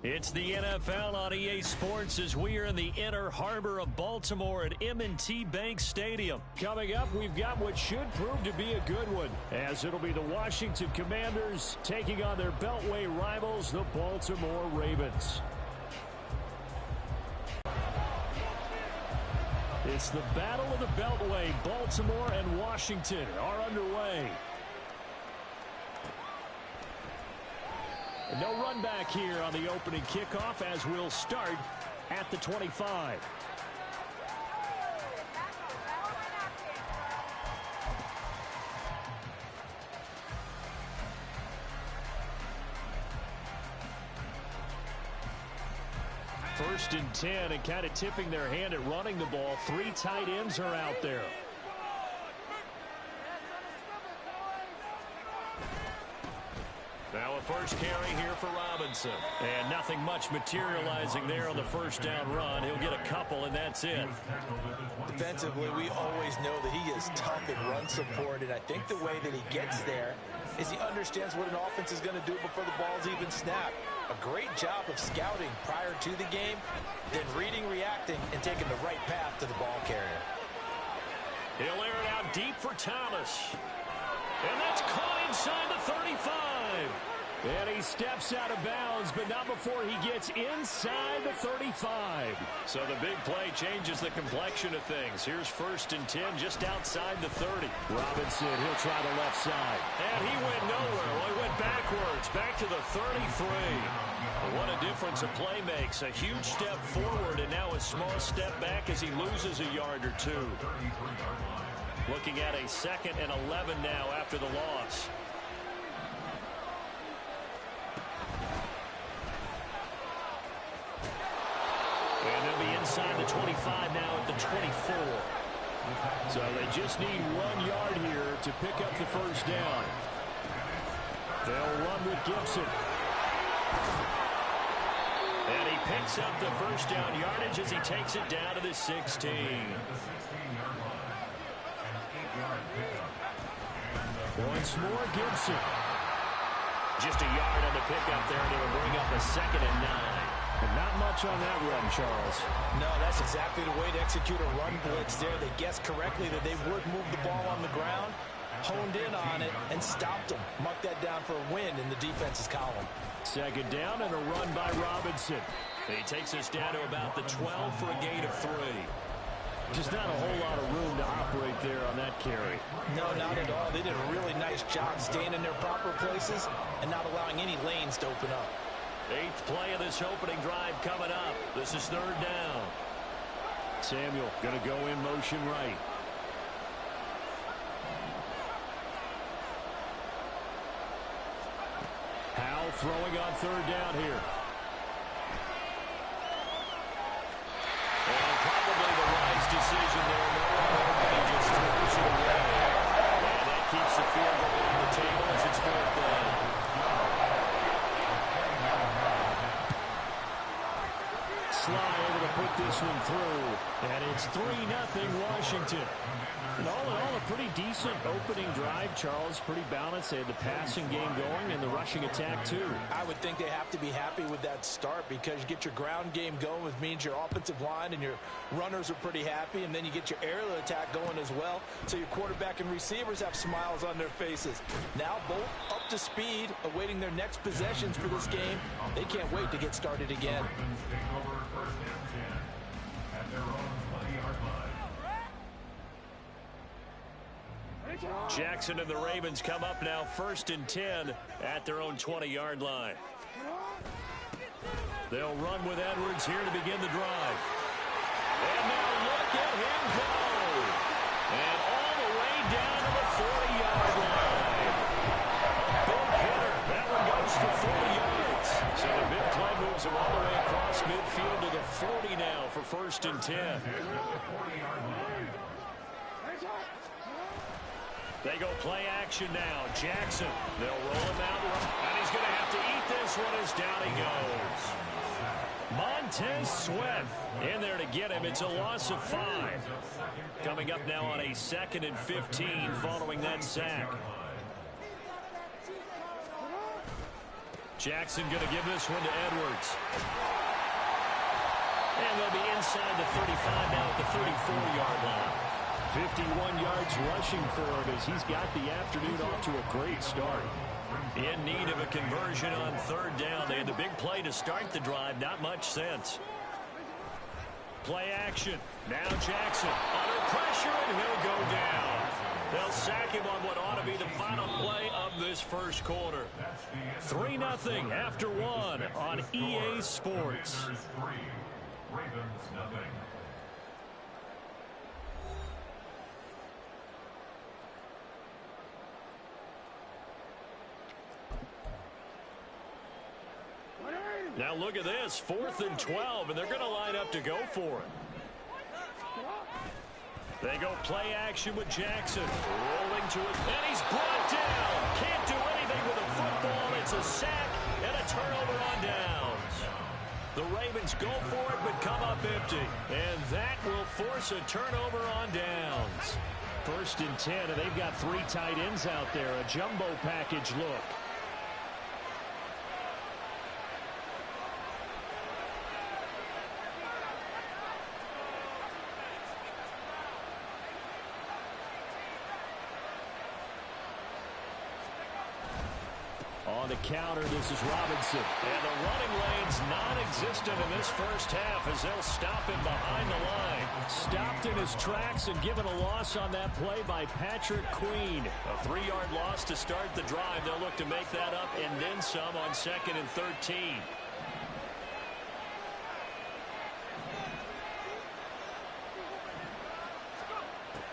It's the NFL on EA Sports as we are in the inner harbor of Baltimore at M&T Bank Stadium. Coming up, we've got what should prove to be a good one, as it'll be the Washington Commanders taking on their Beltway rivals, the Baltimore Ravens. It's the Battle of the Beltway. Baltimore and Washington are underway. No run back here on the opening kickoff as we'll start at the 25. First and 10, and kind of tipping their hand at running the ball. 3 tight ends are out there. Now a first carry here for Robinson. And nothing much materializing there on the first down run. He'll get a couple, and that's it. Defensively, we always know that he is tough in run support, and I think the way that he gets there is he understands what an offense is going to do before the ball's even snapped. A great job of scouting prior to the game, then reading, reacting, and taking the right path to the ball carrier. He'll air it out deep for Thomas. And that's caught inside the 35. And he steps out of bounds, but not before he gets inside the 35. So the big play changes the complexion of things. Here's first and 10 just outside the 30. Robinson, he'll try the left side. And he went nowhere. Well, he went backwards, back to the 33. What a difference a play makes. A huge step forward and now a small step back as he loses a yard or two. Looking at a 2nd and 11 now after the loss. And they'll be inside the 25 now at the 24. So they just need 1 yard here to pick up the first down. They'll run with Gibson. And he picks up the first down yardage as he takes it down to the 16. Once more, Gibson. Just a yard on the pickup there, and it'll bring up a 2nd and 9. And not much on that run, Charles. No, that's exactly the way to execute a run blitz there. They guessed correctly that they would move the ball on the ground, honed in on it, and stopped them. Mark that down for a win in the defense's column. 2nd down and a run by Robinson. He takes us down to about the 12 for a gain of 3. Just not a whole lot of room to operate there on that carry. No, not at all. They did a really nice job staying in their proper places and not allowing any lanes to open up. 8th play of this opening drive coming up. This is 3rd down. Samuel going to go in motion right. Howell throwing on 3rd down here. And probably the wise decision there. He just throws it away. And that keeps the field goal on the table as it's 4th down. Sly able to put this one through. And it's 3-0 Washington. And all in all, a pretty decent opening drive, Charles. Pretty balanced. They had the passing game going and the rushing attack, too. I would think they have to be happy with that start because you get your ground game going, which means your offensive line and your runners are pretty happy, and then you get your aerial attack going as well, so your quarterback and receivers have smiles on their faces. Now both up to speed, awaiting their next possessions for this game. They can't wait to get started again. Jackson and the Ravens come up now 1st and 10 at their own 20-yard line. They'll run with Edwards here to begin the drive. And now look at him go. And all the way down to the 40-yard line. A big hitter. That one goes for 40 yards. So the big play moves him all the way across midfield to the 40 now for 1st and 10. They go play action now. Jackson, they'll roll him out. And he's going to have to eat this one as down he goes. Montez Sweat in there to get him. It's a loss of 5. Coming up now on a 2nd and 15 following that sack. Jackson going to give this one to Edwards. And they'll be inside the 35 now at the 34-yard line. 51 yards rushing for him as he's got the afternoon off to a great start. In need of a conversion on third down. They had the big play to start the drive. Not much sense. Play action. Now Jackson under pressure, and he'll go down. They'll sack him on what ought to be the final play of this first quarter. 3-0 after one on EA Sports. Ravens nothing. Now look at this, 4th and 12, and they're going to line up to go for it. They go play action with Jackson. Rolling to it, and he's brought down. Can't do anything with a football. It's a sack and a turnover on downs. The Ravens go for it, but come up empty. And that will force a turnover on downs. 1st and 10, and they've got 3 tight ends out there. A jumbo package look. On the counter, this is Robinson. And the running lane's non-existent in this first half as they'll stop him behind the line. Stopped in his tracks and given a loss on that play by Patrick Queen. A 3-yard loss to start the drive. They'll look to make that up and then some on 2nd and 13.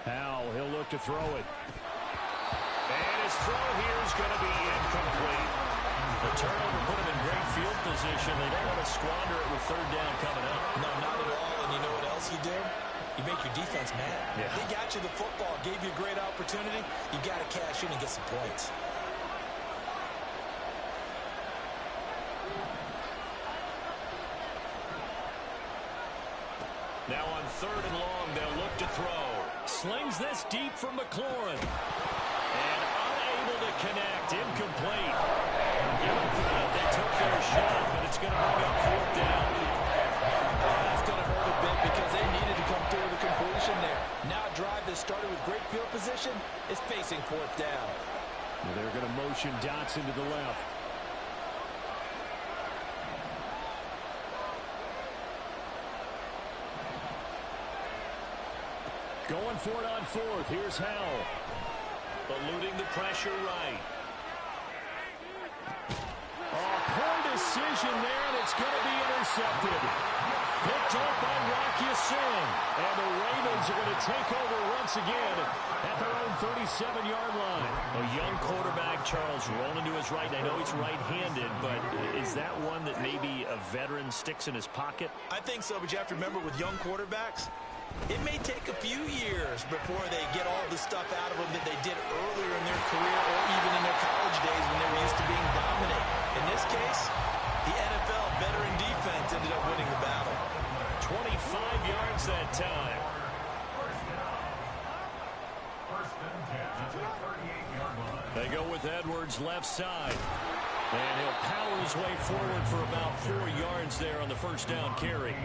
Howell, he'll look to throw it. And his throw here is going to be incomplete. The turnover put him in great field position. They don't want to squander it with 3rd down coming up. No, not at all. And you know what else you do? You make your defense mad. Yeah. They got you the football, gave you a great opportunity. You got to cash in and get some points. Now on 3rd and long, they'll look to throw. Slings this deep from McLaurin. And unable to connect. Incomplete. Give them credit. They took their shot, but it's going to bring up 4th down. That's going to hurt a bit because they needed to come through the completion there. Now a drive that started with great field position is facing 4th down. Well, they're going to motion Dotson to the left. Going for it on 4th. Here's Howell. Eluding the pressure right. Oh, poor decision there, and it's going to be intercepted. Picked up by Rocky Sin. And the Ravens are going to take over once again at their own 37-yard line. A young quarterback, Charles, rolling to his right. I know he's right-handed, but is that one that maybe a veteran sticks in his pocket? I think so, but you have to remember with young quarterbacks, it may take a few years before they get all the stuff out of them that they did earlier in their career or even in their college days when they were used to being dominant. In this case, the NFL veteran defense ended up winning the battle. 25 yards that time. First and 10 at the 38-yard line. They go with Edwards left side. And he'll power his way forward for about 4 yards there on the first down carry.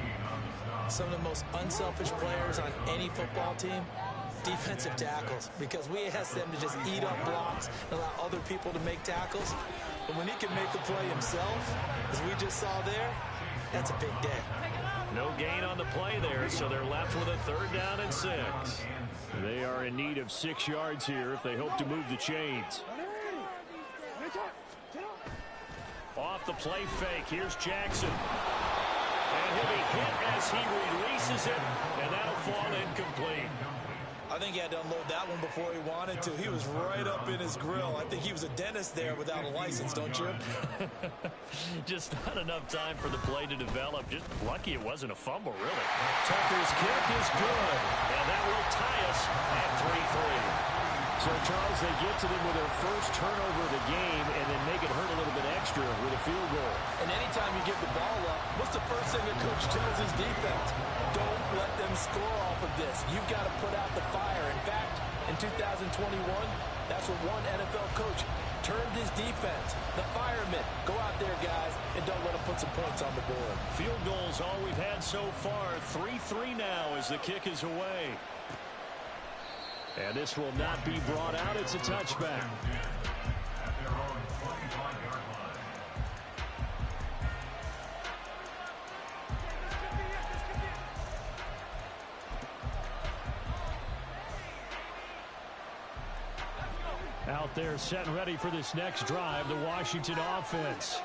Some of the most unselfish players on any football team, defensive tackles, because we ask them to just eat up blocks and allow other people to make tackles. But when he can make the play himself, as we just saw there, that's a big day. No gain on the play there, so they're left with a 3rd down and 6. They are in need of 6 yards here if they hope to move the chains. Off the play fake, here's Jackson. And he'll be hit as he releases it, and that'll fall incomplete. I think he had to unload that one before he wanted to. He was right up in his grill. I think he was a dentist there without a license, don't you? Just not enough time for the play to develop. Just lucky it wasn't a fumble, really. Tucker's kick is good, and that will tie us at 3-3. So, Charles, they get to them with their first turnover of the game and then make it hurt a little bit extra with a field goal. And anytime you give the ball up, what's the first thing a coach tells his defense? Don't let them score off of this. You've got to put out the fire. In fact, in 2021, that's what one NFL coach turned his defense. The firemen, go out there, guys, and don't let them put some points on the board. Field goals all we've had so far. 3-3 now as the kick is away. And this will not be brought out. It's a touchback. Out there set and ready for this next drive, the Washington offense.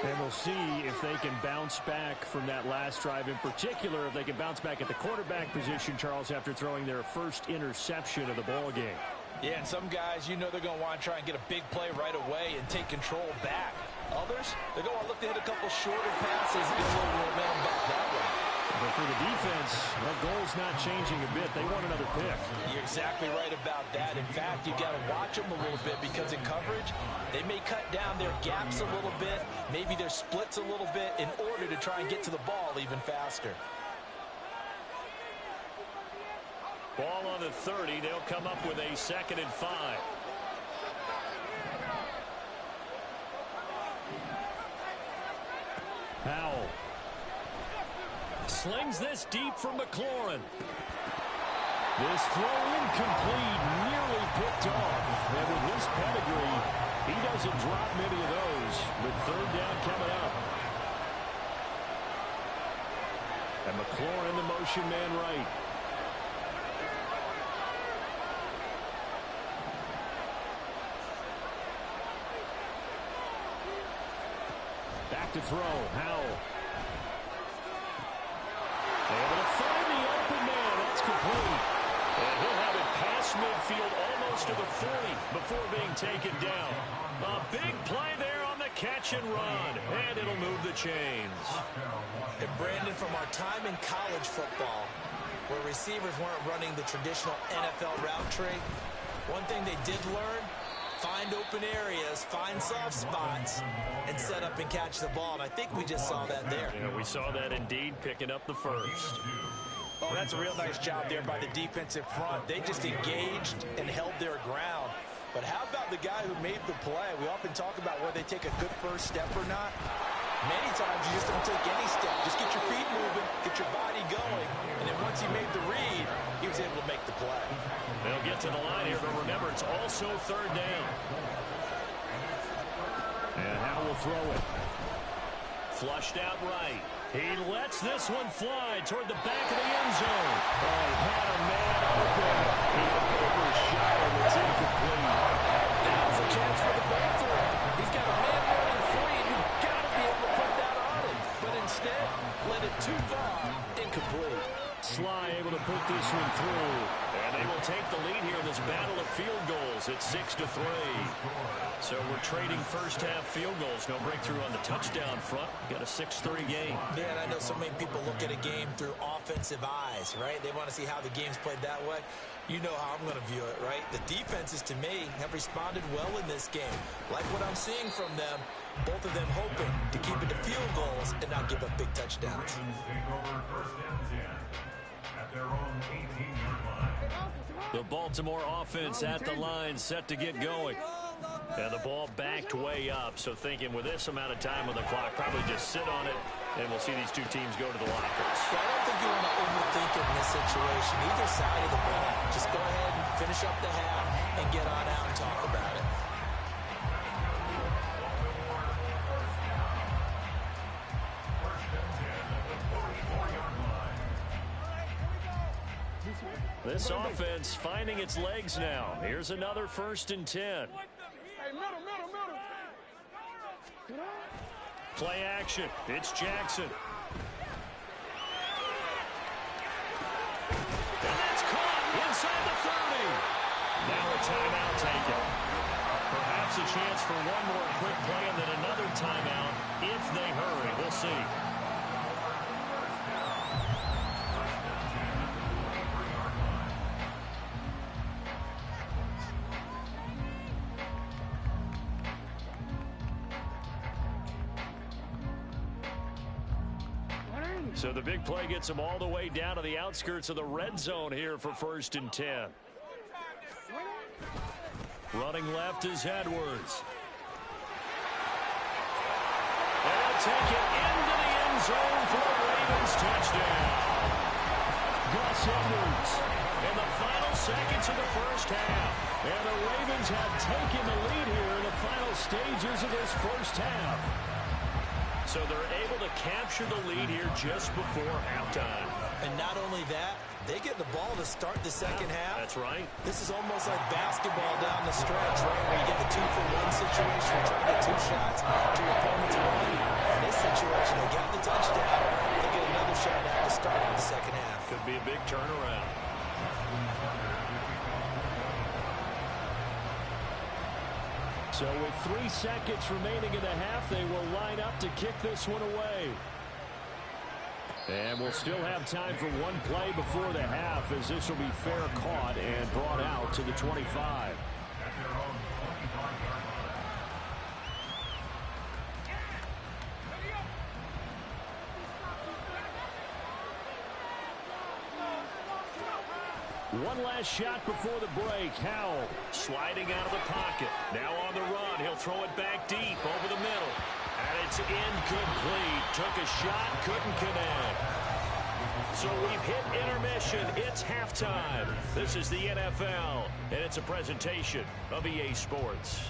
And we'll see if they can bounce back from that last drive in particular, if they can bounce back at the quarterback position, Charles, after throwing their first interception of the ball game. Yeah, and some guys, you know they're going to want to try and get a big play right away and take control back. Others, they're going to look to hit a couple shorter passes and get a little momentum back that way. But for the defense, that goal's not changing a bit. They want another pick. You're exactly right about that. In fact, you've got to watch them a little bit because in coverage, they may cut down their gaps a little bit, maybe their splits a little bit in order to try and get to the ball even faster. Ball on the 30. They'll come up with a 2nd and 5. Howell slings this deep from McLaurin. This throw incomplete, nearly picked off. And with his pedigree, he doesn't drop many of those. With 3rd down coming up. And McLaurin, the motion man right. Back to throw. Howell. Able to find the open man. That's complete. And he'll have it past midfield almost to the 40 before being taken down. A big play there on the catch and run. And it'll move the chains. And Brandon, from our time in college football, where receivers weren't running the traditional NFL route tree, one thing they did learn, find open areas, find soft spots, and set up and catch the ball. And I think we just saw that there. Yeah, we saw that indeed, picking up the first. Oh, that's a real nice job there by the defensive front. They just engaged and held their ground. But how about the guy who made the play? We often talk about whether they take a good first step or not. Many times you just don't take any step. Just get your feet moving, get your body going, and then once he made the read, he was able to make the play. They'll get to the line here, but remember, it's also 3rd down. And Howell will throw it. Flushed out right. He lets this one fly toward the back of the end zone. Oh, he had a man open. He overshot him. It's incomplete. Now's a chance for the breakthrough. He's got a man running free, and you've got to be able to put that on him. But instead, let it too far. Incomplete. Sly able to put this one through. And they will take the lead here in this battle of field goals. It's 6-3. So we're trading first-half field goals. No breakthrough on the touchdown front. Got a 6-3 game. Yeah, and I know so many people look at a game through offensive eyes, right? They want to see how the game's played that way. You know how I'm going to view it, right? The defenses, to me, have responded well in this game. Like what I'm seeing from them, both of them hoping to keep it to field goals and not give up big touchdowns. The Baltimore offense at the line, set to get going. And the ball backed way up, so thinking with this amount of time on the clock, probably just sit on it, and we'll see these two teams go to the lockers. Yeah, I don't think you want to overthink it in this situation. Either side of the ball, just go ahead and finish up the half and get on out and talk about it. This offense finding its legs now. Here's another 1st and 10. Play action. It's Jackson. And that's caught inside the 30. Now a timeout taken. Perhaps a chance for one more quick play and then another timeout if they hurry. We'll see. So the big play gets them all the way down to the outskirts of the red zone here for 1st and 10. Running left is Edwards. They'll take it into the end zone for a Ravens touchdown. Gus Edwards in the final seconds of the first half. And the Ravens have taken the lead here in the final stages of this first half. So they're able to capture the lead here just before halftime. And not only that, they get the ball to start the second half. That's right. This is almost like basketball down the stretch, right? Where you get the 2-for-1 situation. You're trying to get 2 shots to your opponent's one. In this situation, they got the touchdown. They get another shot at the start of the second half. Could be a big turnaround. So with 3 seconds remaining in the half, they will line up to kick this one away. And we'll still have time for one play before the half, as this will be fair caught and brought out to the 25. One last shot before the break. Howell sliding out of the pocket. Now on the run. He'll throw it back deep over the middle. And it's incomplete. Took a shot, couldn't connect. So we've hit intermission. It's halftime. This is the NFL, and it's a presentation of EA Sports.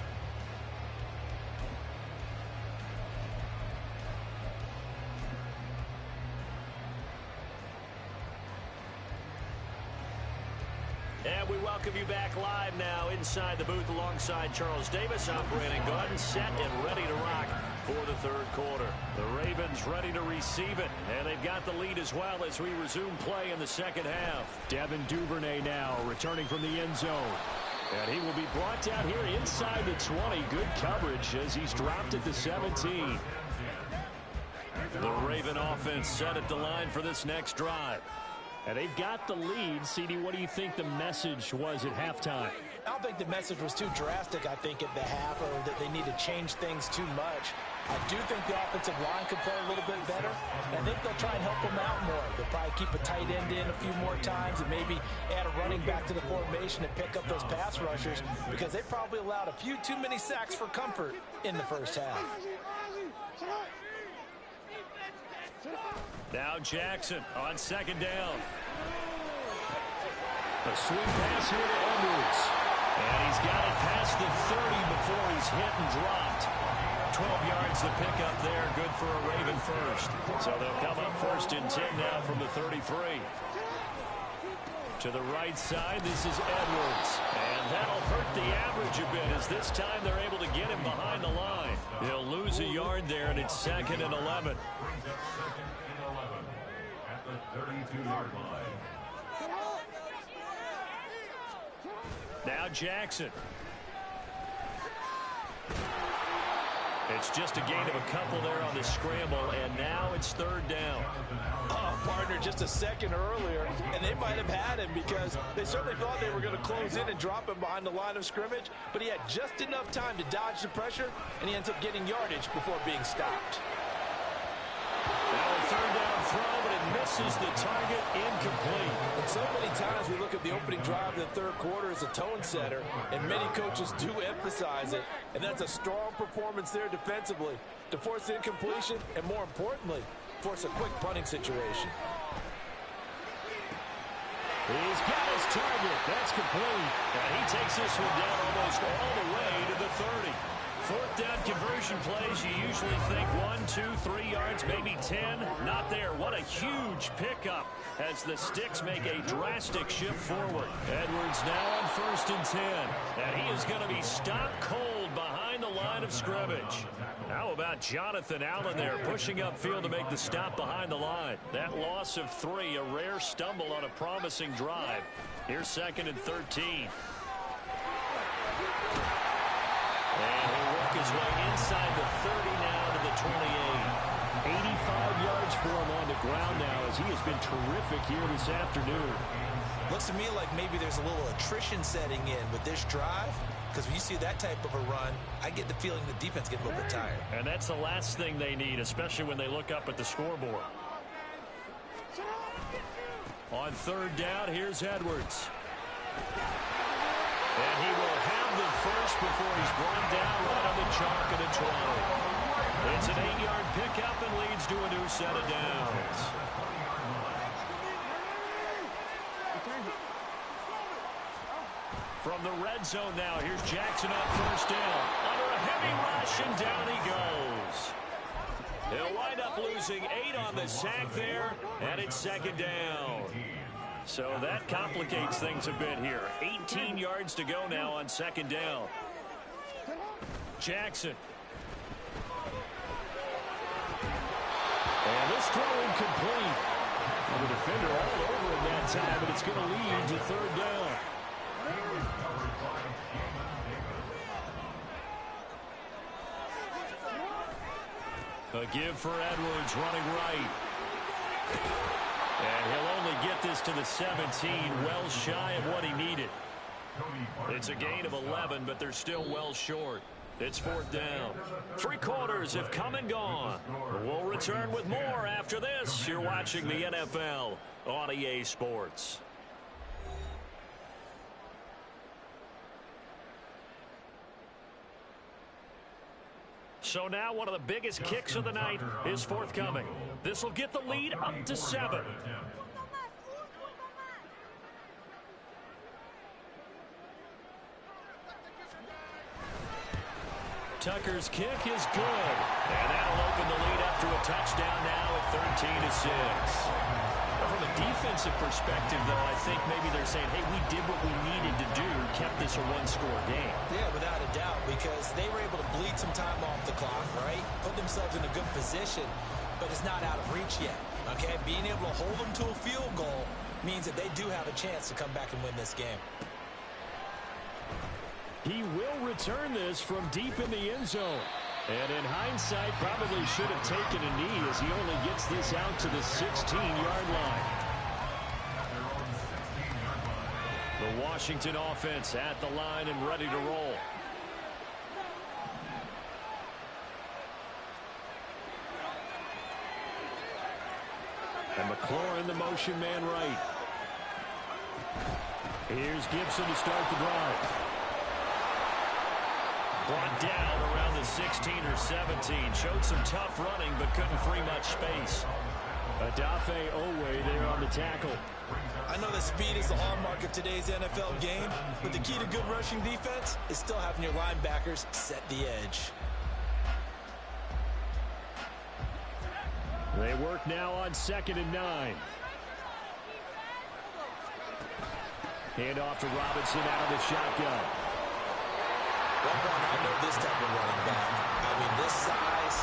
And we welcome you back live now inside the booth alongside Charles Davis. I'm Brandon Gaudin, set and ready to rock for the third quarter. The Ravens ready to receive it, and they've got the lead as well as we resume play in the second half. Devin Duvernay now returning from the end zone. And he will be brought down here inside the 20. Good coverage as he's dropped at the 17. The Raven offense set at the line for this next drive. And they've got the lead. CD, what do you think the message was at halftime? I don't think the message was too drastic, I think, at the half, or that they need to change things too much. I do think the offensive line could play a little bit better. And I think they'll try and help them out more. They'll probably keep a tight end in a few more times and maybe add a running back to the formation and pick up those pass rushers, because they probably allowed a few too many sacks for comfort in the first half. Now Jackson on second down. A swing pass here to Edwards. And he's got it past the 30 before he's hit and dropped. 12 yards the pickup there. Good for a Raven first. So they'll come up 1st and 10 now from the 33. To the right side, this is Edwards. And that'll hurt the average a bit, as this time they're able to get him behind the line. He'll lose a yard there, and it's 2nd and 11. At the 32-yard line. Now Jackson. It's just a gain of a couple there on the scramble, and now it's 3rd down. Oh, partner, just a second earlier, and they might have had him, because they certainly thought they were going to close in and drop him behind the line of scrimmage, but he had just enough time to dodge the pressure, and he ends up getting yardage before being stopped. Now a 3rd down throw, but it misses the target, incomplete. And so many times we look at the opening drive of the third quarter as a tone setter, and many coaches do emphasize it, and that's a strong performance there defensively to force incompletion and, more importantly, force a quick punting situation. He's got his target. That's complete. And he takes this one down almost all the way to the 30. 4th down conversion plays, you usually think 1, 2, 3 yards, maybe 10. Not there. What a huge pickup as the Sticks make a drastic shift forward. Edwards now on 1st and 10. And he is going to be stopped cold behind the line of scrimmage. How about Jonathan Allen there pushing upfield to make the stop behind the line? That loss of 3, a rare stumble on a promising drive. Here's 2nd and 13. And he'll work his way inside the 30 now to the 28. 85 yards for him on the ground now, as he has been terrific here this afternoon. Looks to me like maybe there's a little attrition setting in with this drive, because when you see that type of a run, I get the feeling the defense gets a little bit tired. And that's the last thing they need, especially when they look up at the scoreboard. On 3rd down, here's Edwards. And he will have the first before he's brought down right on the chalk of the 20. It's an 8-yard pickup and leads to a new set of downs. From the red zone now, here's Jackson on first down. Under a heavy rush, and down he goes. He'll wind up losing 8 on the sack there, and it's second down. So that complicates things a bit here. 18 yards to go now on second down. Jackson. And this throw incomplete. And the defender all over him that time, but it's going to lead to third down. A give for Edwards running right. And he'll only get this to the 17, well shy of what he needed. It's a gain of 11, but they're still well short. It's fourth down. 3 quarters have come and gone. We'll return with more after this. You're watching the NFL on EA Sports. So now one of the biggest kicks of the night is forthcoming. This will get the lead up to 7. Tucker's kick is good. And that'll open the lead up to a touchdown now at 13-6. From a defensive perspective, though, I think maybe they're saying, hey, we did what we needed to do, kept this a one-score game. Yeah, without a doubt, because they were able to bleed some time off the clock, right? Put themselves in a good position, but it's not out of reach yet, okay? Being able to hold them to a field goal means that they do have a chance to come back and win this game. He will return this from deep in the end zone. And in hindsight, probably should have taken a knee as he only gets this out to the 16-yard line. The Washington offense at the line and ready to roll. And McLaurin, the motion man right. Here's Gibson to start the drive. Brought down around the 16 or 17. Showed some tough running, but couldn't free much space. Adafe Owe there on the tackle. I know that speed is the hallmark of today's NFL game, but the key to good rushing defense is still having your linebackers set the edge. They work now on 2nd and 9. Hand off to Robinson out of the shotgun. I know this type of running back. I mean, this size,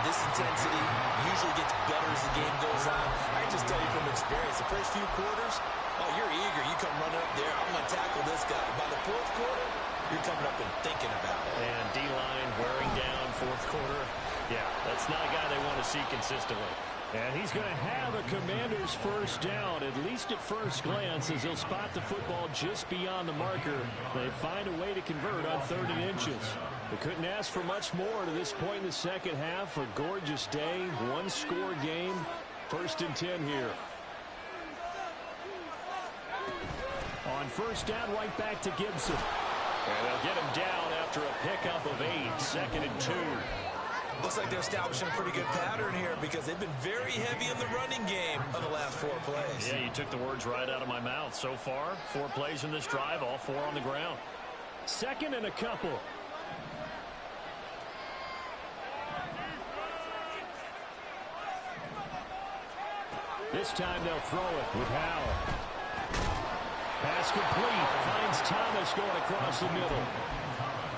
this intensity usually gets better as the game goes on. I can just tell you from experience, the first few quarters, oh, you're eager. You come running up there. I'm going to tackle this guy. By the fourth quarter, you're coming up and thinking about it. And D-line wearing down fourth quarter. Yeah, that's not a guy they want to see consistently. And he's going to have a Commander's first down, at least at first glance, as he'll spot the football just beyond the marker. They find a way to convert on 3rd and inches. They couldn't ask for much more to this point in the second half. A gorgeous day, one-score game. 1st and 10 here. On first down, right back to Gibson. And they'll get him down after a pickup of 8, 2nd and 2. Looks like they're establishing a pretty good pattern here because they've been very heavy in the running game on the last 4 plays. Yeah, you took the words right out of my mouth. So far, 4 plays in this drive, all 4 on the ground. 2nd and a couple. This time they'll throw it with Howell. Pass complete. Finds Thomas going across the middle.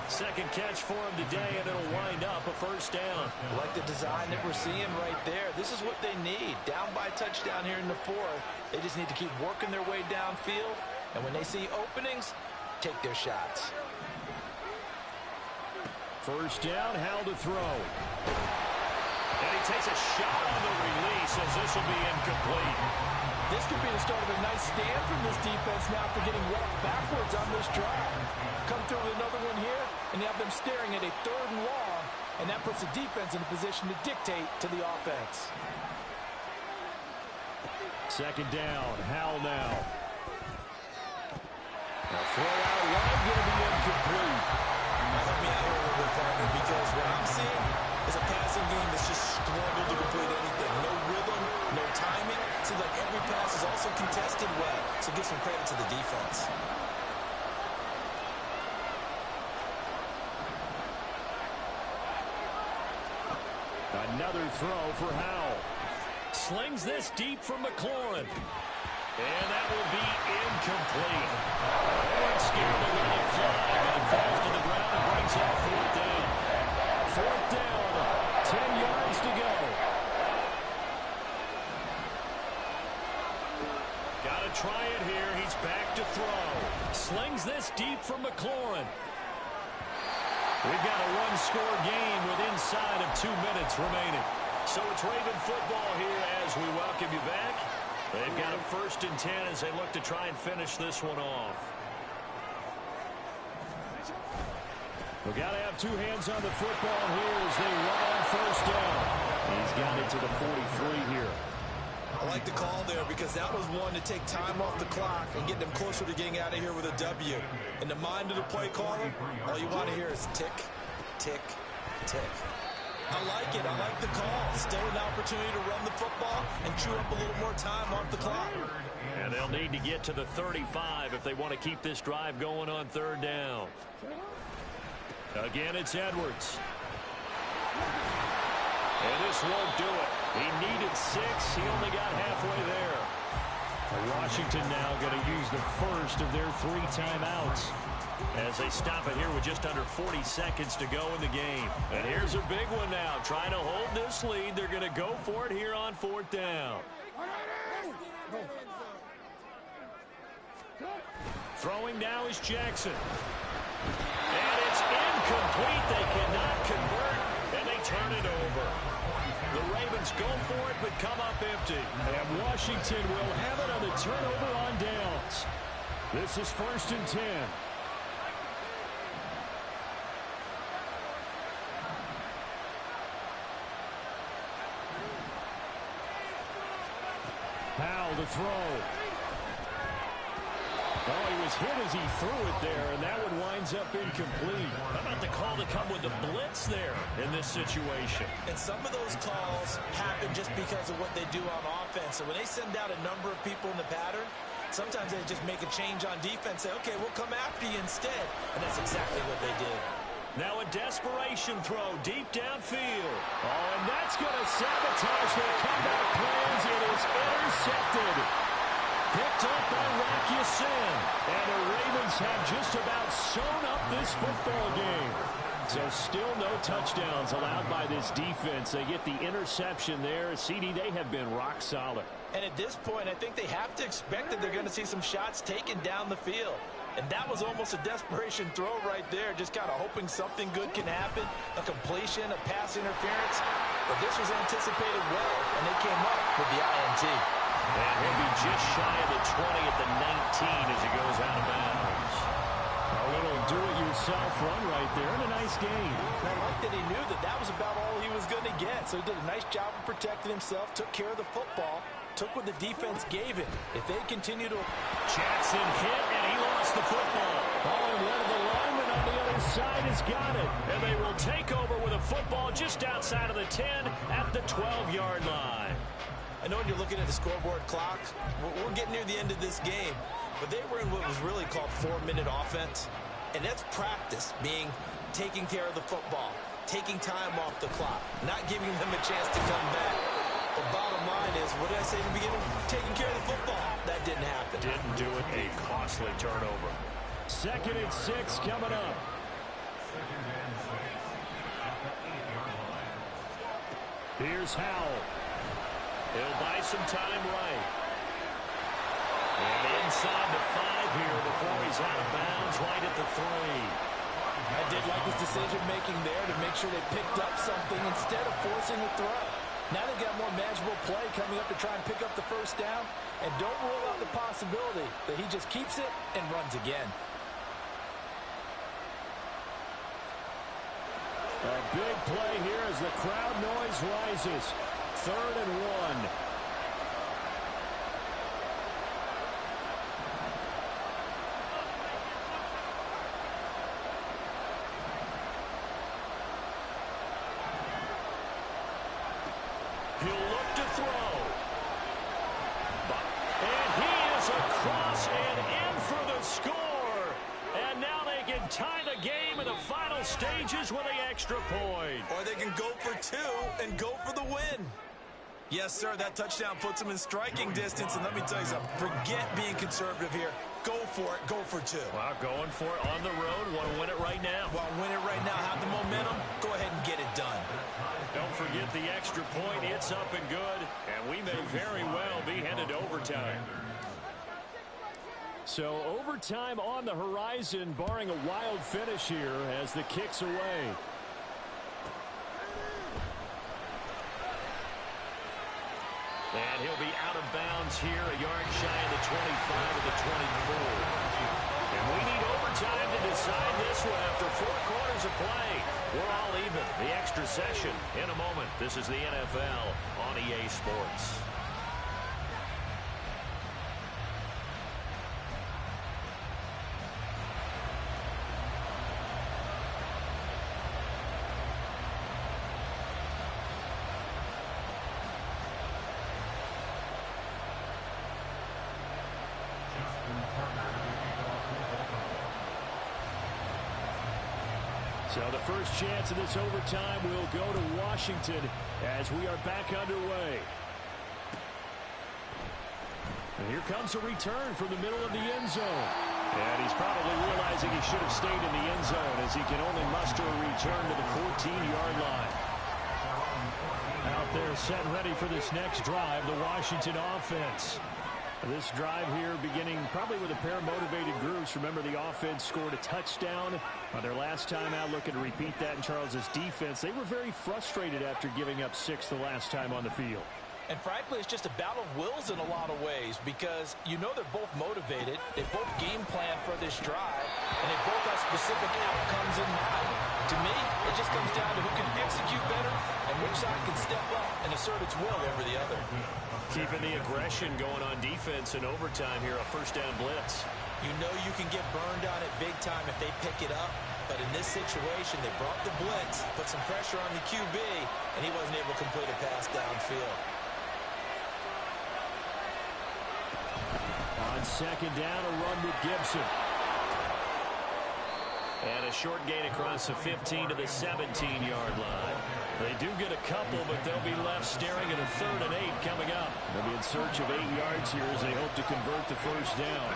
Second catch for him today, and it'll wind up a first down. Like the design that we're seeing right there. This is what they need. Down by a touchdown here in the 4th. They just need to keep working their way downfield. And when they see openings, take their shots. First down, Howell to throw. And he takes a shot on the release as this will be incomplete. This could be the start of a nice stand from this defense now for getting walked backwards on this drive. Come through with another one here, and you have them staring at a 3rd and long, and that puts the defense in a position to dictate to the offense. Second down, Howell now. Throw out wide, going to be incomplete. Help me out here a little bit, partner, because what I'm seeing is a passing game that's just struggled to complete anything. No rhythm, no timing. Seems like every pass is also contested well, so give some credit to the defense. Another throw for Howell. Slings this deep from McLaurin. And that will be incomplete. Owen scared to let it fly, but it falls to the ground and brings up fourth down. Fourth down, 10 yards to go. Got to try it here. He's back to throw. Slings this deep from McLaurin. We've got a one-score game with inside of 2 minutes remaining. So it's Raven football here as we welcome you back. They've got a 1st and 10 as they look to try and finish this one off. We've got to have 2 hands on the football here as they run on 1st down. He's got it to the 43 here. I like the call there because that was one to take time off the clock and get them closer to getting out of here with a W. In the mind of the play caller, all you want to hear is tick, tick, tick. I like it. I like the call. Still an opportunity to run the football and chew up a little more time off the clock. And they'll need to get to the 35 if they want to keep this drive going on 3rd down. Again, it's Edwards. And this won't do it. He needed 6. He only got halfway there. Washington now going to use the first of their 3 timeouts as they stop it here with just under 40 seconds to go in the game. And here's a big one now. Trying to hold this lead. They're going to go for it here on 4th down. Throwing now is Jackson. And it's incomplete. They cannot convert, and they turn it over. The Ravens go for it, but come up empty. And Washington will have it on the turnover on downs. This is 1st and 10. Powell to throw. Oh, he was hit as he threw it there, and that one winds up incomplete. How about the call to come with the blitz there in this situation? And some of those calls happen just because of what they do on offense. So when they send out a number of people in the pattern, sometimes they just make a change on defense, say, okay, we'll come after you instead. And that's exactly what they did. Now a desperation throw deep downfield. Oh, and that's going to sabotage their comeback plans. It is intercepted. Picked up by Rakiusin. And the Ravens have just about sewn up this football game. So still no touchdowns allowed by this defense. They get the interception there. CD, they have been rock solid. And at this point, I think they have to expect that they're going to see some shots taken down the field. And that was almost a desperation throw right there, just kind of hoping something good can happen, a completion, a pass interference. But this was anticipated well, and they came up with the INT. And he'll be just shy of the 20 at the 19 as he goes out of bounds. A little do-it-yourself run right there, and a nice game. And I like that he knew that that was about all he was going to get. So he did a nice job of protecting himself, took care of the football, took what the defense gave him. If they continue to... Jackson hit, and he lost the football. Oh, and one of the linemen on the other side has got it. And they will take over with a football just outside of the 10 at the 12-yard line. I know when you're looking at the scoreboard clock, we're getting near the end of this game, but they were in what was really called 4-minute offense, and that's practice, being taking care of the football, taking time off the clock, not giving them a chance to come back. The bottom line is, what did I say in the beginning? Taking care of the football. That didn't happen. Didn't do it. A costly turnover. 2nd and 6 coming up. Here's Howell. He'll buy some time right. And inside the 5 here before he's out of bounds right at the 3. I did like his decision-making there to make sure they picked up something instead of forcing a throw. Now they've got more manageable play coming up to try and pick up the 1st down. And don't rule out the possibility that he just keeps it and runs again. A big play here as the crowd noise rises. 3rd and 1. tie the game in the final stages with the extra point. Or they can go for two and go for the win. Yes, sir, that touchdown puts them in striking distance. And let me tell you something, forget being conservative here. Go for it, go for two. Wow, going for it on the road. Want to win it right now. Well, win it right now, have the momentum, go ahead and get it done. Don't forget the extra point. It's up and good. And we may very well be headed to overtime. So overtime on the horizon, barring a wild finish here as the kick's away. And he'll be out of bounds here, a yard shy of the 25 of the 24. And we need overtime to decide this one after 4 quarters of play. We're all even. The extra session in a moment. This is the NFL on EA Sports. So the first chance of this overtime will go to Washington as we are back underway. And here comes a return from the middle of the end zone. And he's probably realizing he should have stayed in the end zone as he can only muster a return to the 14-yard line. Out there set ready for this next drive, the Washington offense. This drive here beginning probably with a pair of motivated groups. Remember, the offense scored a touchdown on their last time out. Looking to repeat that in Charles's defense. They were very frustrated after giving up 6 the last time on the field. And frankly, it's just a battle of wills in a lot of ways because you know they're both motivated. They both game plan for this drive, and they both have specific outcomes in mind. To me, it just comes down to who can execute better and which side can step up and assert its will over the other. Keeping the aggression going on defense in overtime here, a first down blitz. You know you can get burned on it big time if they pick it up. But in this situation, they brought the blitz, put some pressure on the QB, and he wasn't able to complete a pass downfield. On second down, a run with Gibson. And a short gain across the 15 to the 17-yard line. They do get a couple, but they'll be left staring at a 3rd and 8 coming up. They'll be in search of 8 yards here as they hope to convert the first down.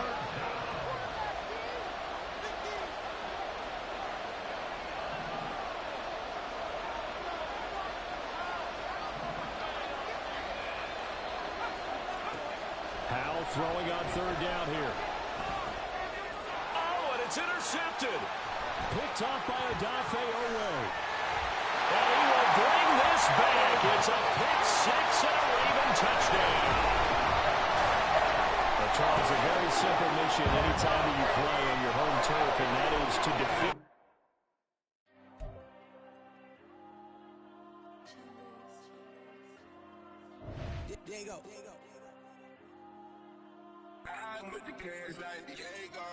Howell throwing on 3rd down here. Oh, and it's intercepted. Picked off by Odafe Owe. And he will bring this back. It's a pick 6 and a Raven touchdown. Well, Charles, a very simple mission anytime that you play on your home turf, and that is to defeat. Diego. I'm with the cash like Diego.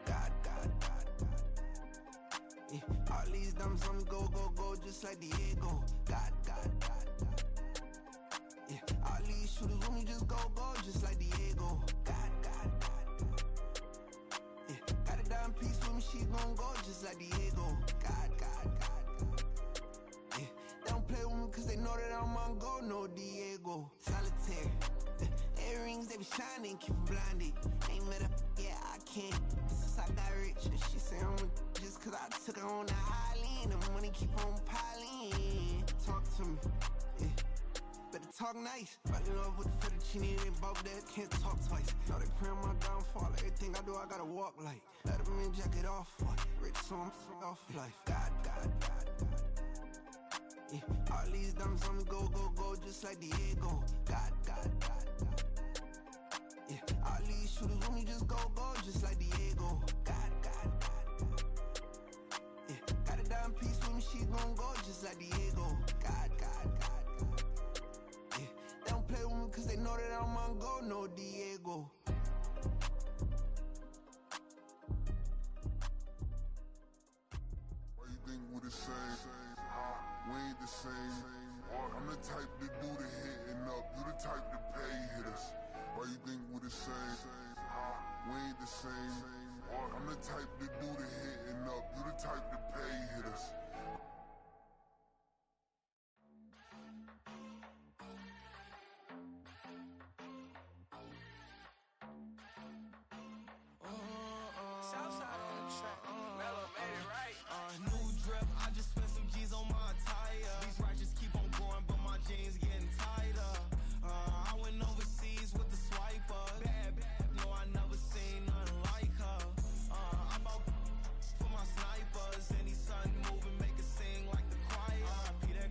God. Yeah, all these dumps on me go, just like Diego. God. Yeah, all these shooters on me just go, just like Diego. God. Yeah, got a dime piece with me, she gon' go just like Diego. God. Yeah, they don't play with me cause they know that I'm on go, no Diego. Solitaire. Earrings, they be shining, keep them blinded. Ain't met up, yeah, I can't. Since I got rich, and she say I'm just cause I took her on the island. The money keep on piling. Talk to me, yeah. Better talk nice. Fall in love with the fettuccine, they both that can't talk twice. Now they pray on my downfall. Everything I do, I gotta walk like. Let them in, jacket off. Rich, so I'm off life. God. Yeah, all these diamonds on me go, just like Diego. God. Yeah, all these shooters on me just go, just like Diego. God. Yeah, got a dime piece with me, she gon' go just like Diego. God. Yeah, they don't play with me cause they know that I'm on go, no Diego. Why you think we the same? We ain't the same. I'm the type to do the hitting up. You the type to pay hitters. Why you think we the same? We ain't the same. I'm the type to do the hitting up, you the type to pay hitters. Southside on the track. Mello made it right. New drip, I just spent some G's on my attire. These righteous keep on going, but my jeans getting tighter. I went overseas with the swiper. Bad, no, I never seen nothing like her. I bought for my snipers. Any sun moving, make it sing like the choir. Peter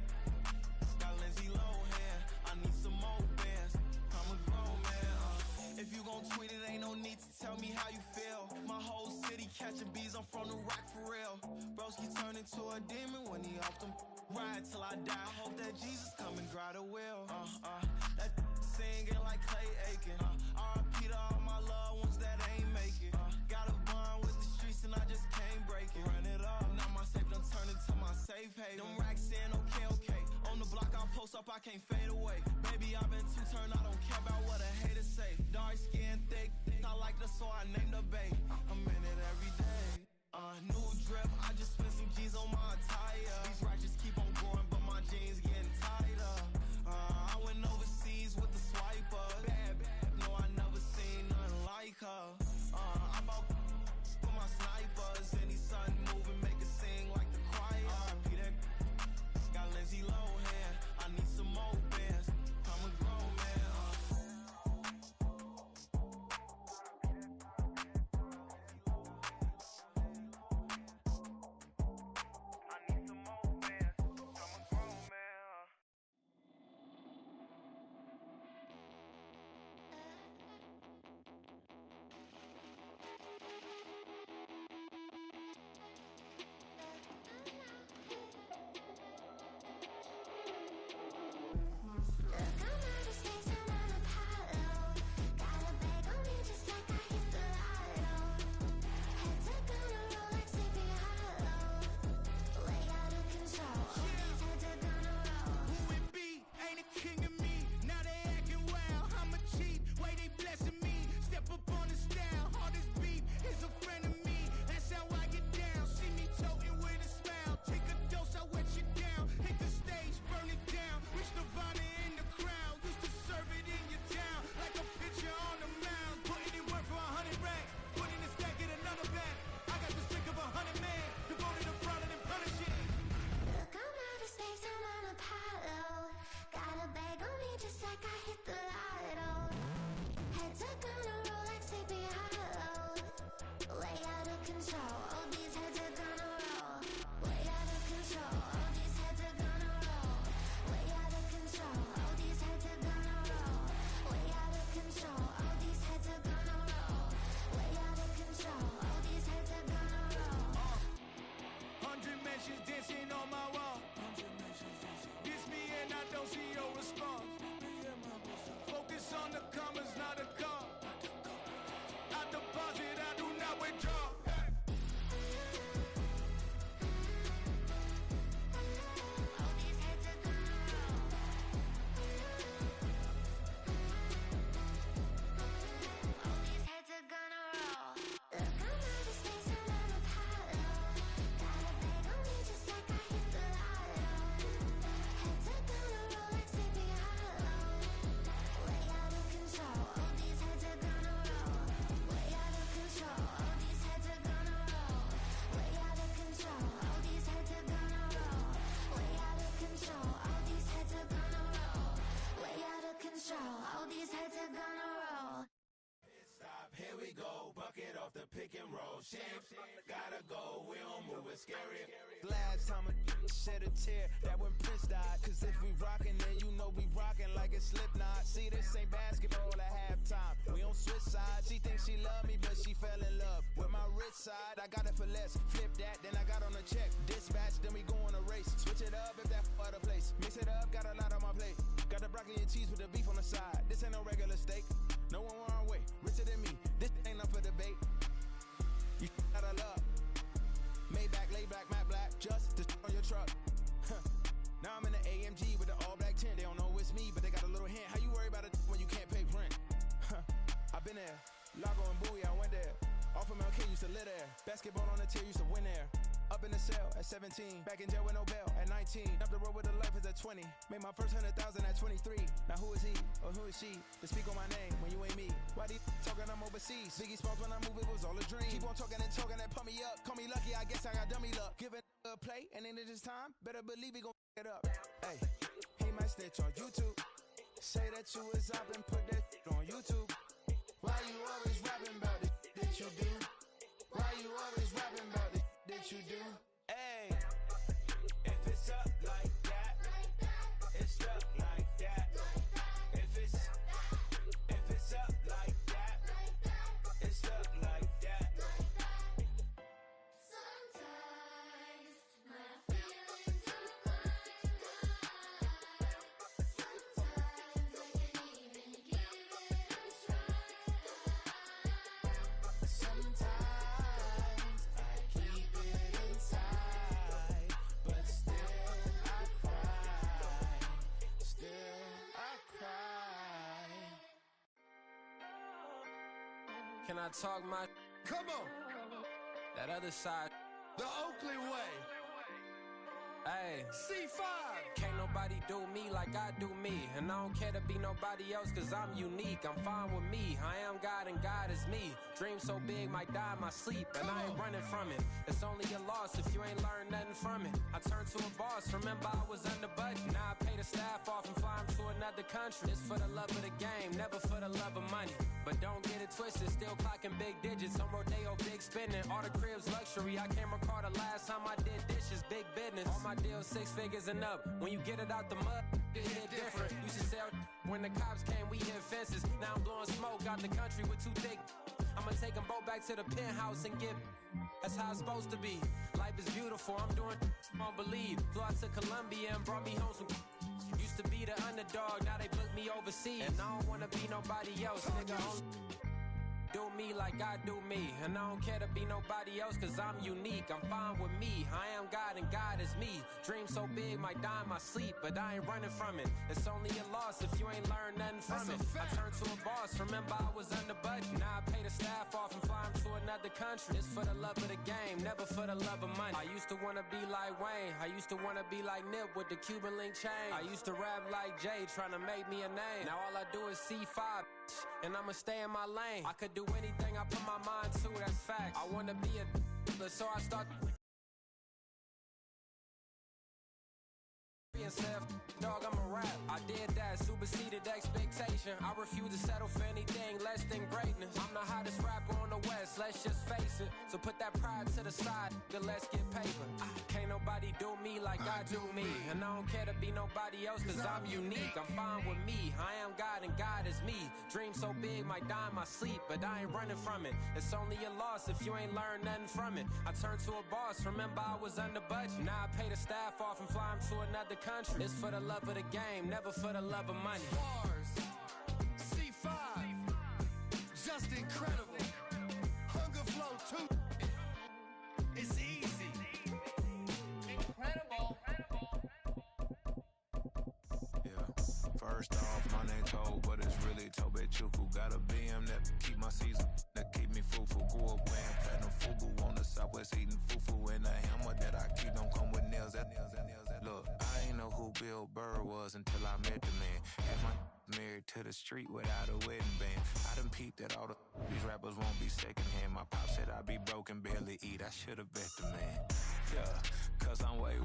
got Lindsay Lohan. I need some more bands. I'm a grown man. If you gon' tweet it, ain't no need to tell me how you feel. My whole city catching bees, I'm from the rock for real. Broski turn into a demon when he off them. Ride till I die, hope that Jesus come and grab the wheel. That singing like Clay Aiken. R.I.P. to all my loved ones that ain't make it. Got a bond with the streets and I just can't break it. Run it up, now my safe done turned into my safe haven. Them racks in, okay. On the block I'll post up, I can't fade away. Baby, I've been too turned, I don't care about what a hater say. Dark skin, thick, I like the so I named the babe. I'm in it every day. New drip, I just spent some G's on my attire. These righteous keep on going, but my jeans getting tighter. I went overseas with the swiper. Bad, no, I never seen nothing like her. I bought for my snipers. Any sun moving, make it sing like the choir. Peter got Lindsay Lohan. I need some more bands. I'm a grown man. Last time a shed a tear, that when Prince died. Cause if we rockin', then you know we rockin' like it's Slipknot. See, this ain't basketball at halftime. We on switch sides. She thinks she love me, but she fell in love with my rich side. I got it for less. Flip that, then I got on a check. Dispatch, then we go on a race. Switch it up if that other place. Mix it up, got a lot on my plate. Got the broccoli and cheese with the beef on the side. This ain't no regular steak. No one wrong way. Richer than me. This ain't up for debate. You out of love. Maybach, lay back, matte black, just on your truck. Now I'm in the AMG with the all black tint. They don't know it's me, but they got a little hint. How you worry about it when you can't pay rent? I've been there, Lago and Bowie, I went there. Off of MLK, used to live there. Basketball on the tier, used to win there. Up in the cell at 17. Back in jail with no bail at 19. Up the road with the life is at 20. Made my first 100,000 at 23. Now who is he or who is she to speak on my name when you ain't me? Why do you talking I'm overseas? Biggie Smalls when I move it was all a dream. Keep on talking and pump me up. Call me lucky, I guess I got dummy luck. Give it a play and then it is time. Better believe he gon' it up. Hey, he might snitch on YouTube. Say that you was up and put that on YouTube. Why you always rapping about it that you do? Why you always rapping about it that you do? Hey, if it's up like that, it's up like that. If it's up like that, it's up like that. Sometimes my feelings are blind. Sometimes I can't even give it a try. Sometimes I keep it inside, but still I cry. Still I cry. Can I talk my? Come on, That other side? the Oakland way. Hey. C5. Can't nobody do me like I do me. And I don't care to be nobody else cause I'm unique. I'm fine with me. I am God and God is me. Dream so big might die in my sleep. And I ain't running from it. It's only a loss if you ain't learned nothing from it. I turned to a boss. Remember I was under budget. Now I pay the staff off and fly them to another country. It's for the love of the game, never for the love of money. But don't get it twisted, still clocking big digits. On Rodeo, big spending. All the cribs luxury. I can't recall the last time I did dishes, big business. All my deals 6 figures and up. When you get it out the mud, it hit different. Used to sell when the cops came, we hit fences. Now I'm blowing smoke out the country with 2 thick. I'ma take them both back to the penthouse and get. That's how it's supposed to be. Life is beautiful, I'm doing won't believe. Flew out to Colombia and brought me home some. Used to be the underdog, now they book me overseas. And I don't wanna be nobody else, nigga. Do me like I do me. And I don't care to be nobody else cause I'm unique. I'm fine with me. I am God and God is me. Dream so big might die in my sleep, but I ain't running from it. It's only a loss if you ain't learned nothing from it. I turned to a boss, remember I was under budget. Now I pay the staff off and fly them to another country. It's for the love of the game, never for the love of money. I used to wanna be like Wayne. I used to wanna be like Nip with the Cuban link chain. I used to rap like Jay, trying to make me a name. Now all I do is C5, and I'ma stay in my lane. I could do anything I put my mind to, that's fact. I wanna be a so I start being self, dog, I'm a rap. I did that, superseded expectation. I refuse to settle for anything less than greatness. I'm the hottest rapper on the West, let's just face it. So put that pride to the side, then let's get paper. Can't nobody do me like I do me. And I don't care to be nobody else cause I'm unique. I'm fine with me, I am God and God is me. Dream so big might die in my sleep, but I ain't running from it. It's only a loss if you ain't learned nothing from it. I turned to a boss, remember I was under budget. Now I pay the staff off and fly them to another country. It's for the love of the game, never for the love of money. Bars. C5. Just incredible. Hunger Flow 2. It's easy. Incredible. Yeah. First off, my name Toe, but it's really Tobe Chuku. Got a BM that keep my season, that keep me fufu. Grew up wearing platinum fubu on the Southwest eating fufu. And the hammer that I keep don't come with nails. Look, I ain't know who Bill Burr was until I met the man. Had my married to the street without a wedding band. I done peeped that all these rappers won't be secondhand. My pop said I'd be broken, barely eat. I should've bet the man. Yeah, cause I'm way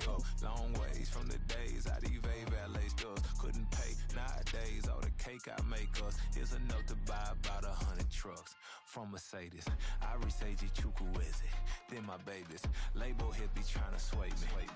up. Long ways from the days I evade valet stores. Couldn't pay nowadays. All the cake I make us is enough to buy about 100 trucks from Mercedes. I say Chukwueze, then my babies. Label hit be trying to sway me.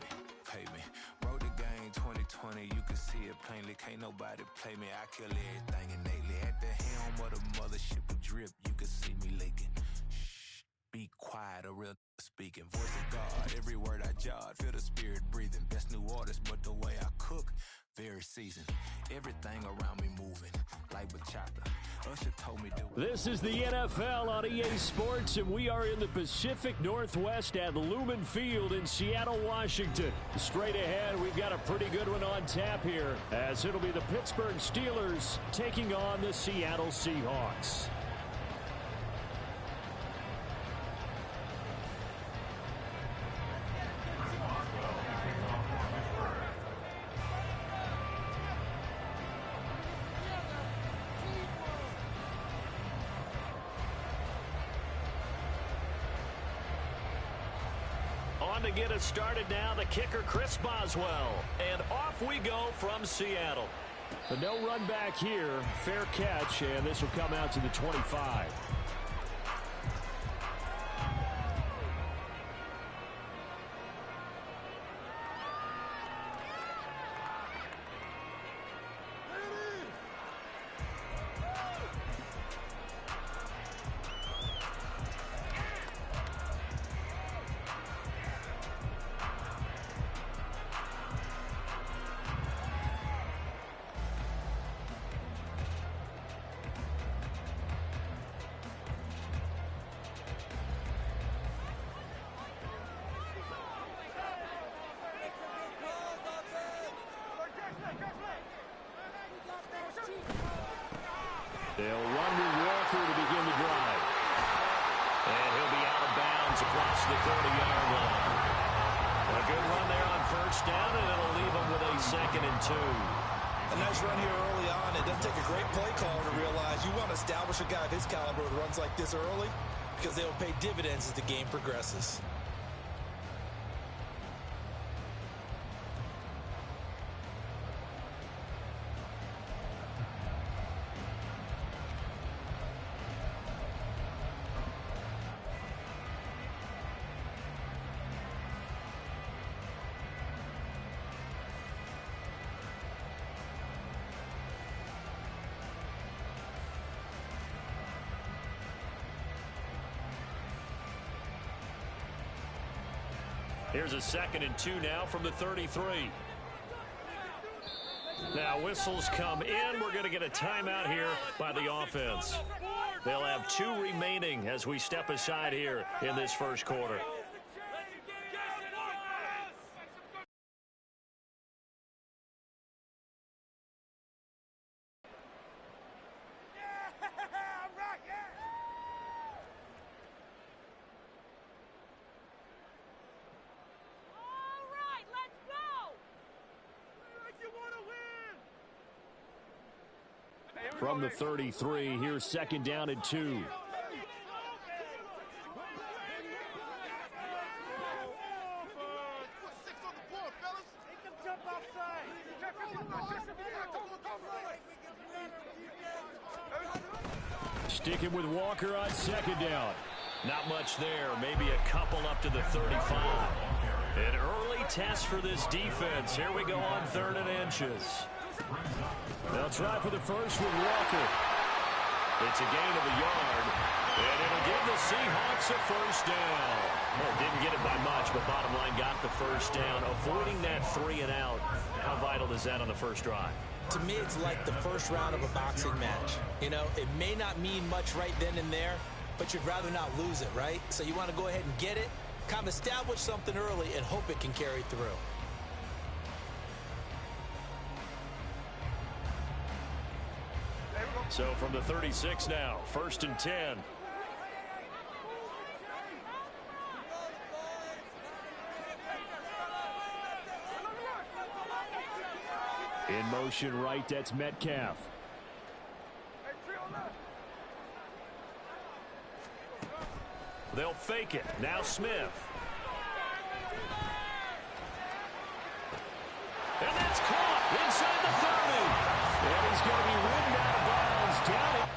Pay me. Wrote the game 2020, you can see it plainly. Can't nobody play me. I kill everything innately. At the helm of the mothership with drip, you can see me leaking. Shh, be quiet, a real speaking. Voice of God, every word I jot. Feel the spirit breathing. Best new artist, but the way I cook, very seasoned. Everything around me moving, like bachata. Usher told me do it. This is the NFL on EA Sports, and we are in the Pacific Northwest at Lumen Field in Seattle, Washington. Straight ahead, we've got a pretty good one on tap here, as it'll be the Pittsburgh Steelers taking on the Seattle Seahawks. On to get us started now, the kicker, Chris Boswell. And off we go from Seattle. But no run back here. Fair catch, and this will come out to the 25. They'll run with Walker to begin the drive. And he'll be out of bounds across the 30-yard line. A good run there on first down, and it'll leave them with a 2nd and 2. A nice run here early on. It doesn't take a great play caller to realize you want to establish a guy of his caliber with runs like this early because they'll pay dividends as the game progresses. Here's a 2nd and 2 now from the 33. Now whistles come in. We're going to get a timeout here by the offense. They'll have 2 remaining as we step aside here in this first quarter. From the 33, here's 2nd down and 2. Sticking with Walker on 2nd down. Not much there, maybe a couple up to the 35. An early test for this defense. Here we go on 3rd and inches. They'll try for the first with Walker. It's a gain of a yard, and it'll give the Seahawks a first down. Well, didn't get it by much, but bottom line got the first down. Avoiding that 3 and out, how vital is that on the first drive? To me, it's like the first round of a boxing match. You know, it may not mean much right then and there, but you'd rather not lose it, right? So you want to go ahead and get it, kind of establish something early, and hope it can carry through. So from the 36 now, 1st and 10. In motion right, that's Metcalf. They'll fake it. Now Smith. And that's caught inside the 30. And he's going to be ridden out of bounds. Down it.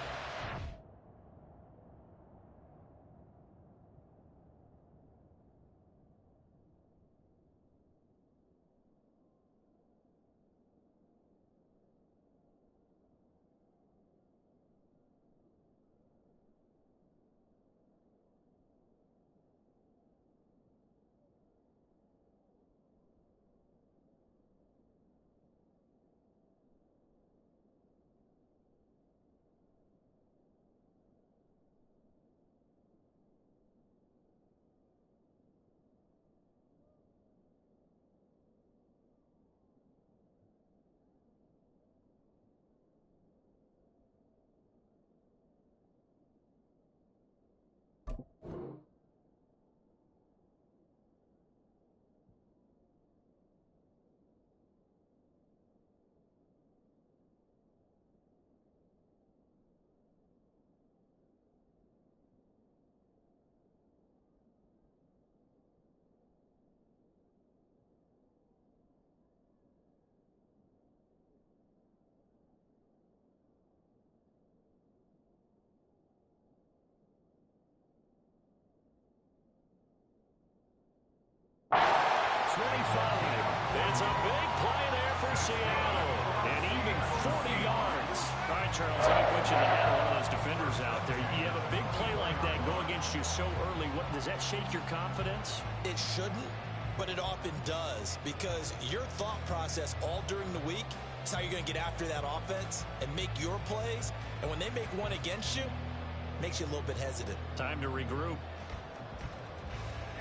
It's a big play there for Seattle. And even 40 yards. All right, Charles, let me put you in the head of one of those defenders out there. You have a big play like that go against you so early. Does that shake your confidence? It shouldn't, but it often does, because your thought process all during the week is how you're going to get after that offense and make your plays. And when they make one against you, it makes you a little bit hesitant. Time to regroup.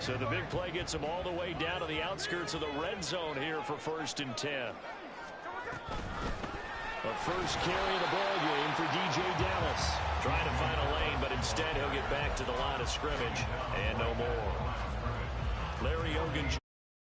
So the big play gets them all the way down to the outskirts of the red zone here for 1st and 10. The first carry of the ball game for DJ Dallas. Trying to find a lane, but instead he'll get back to the line of scrimmage. And no more. Larry Ogunjobi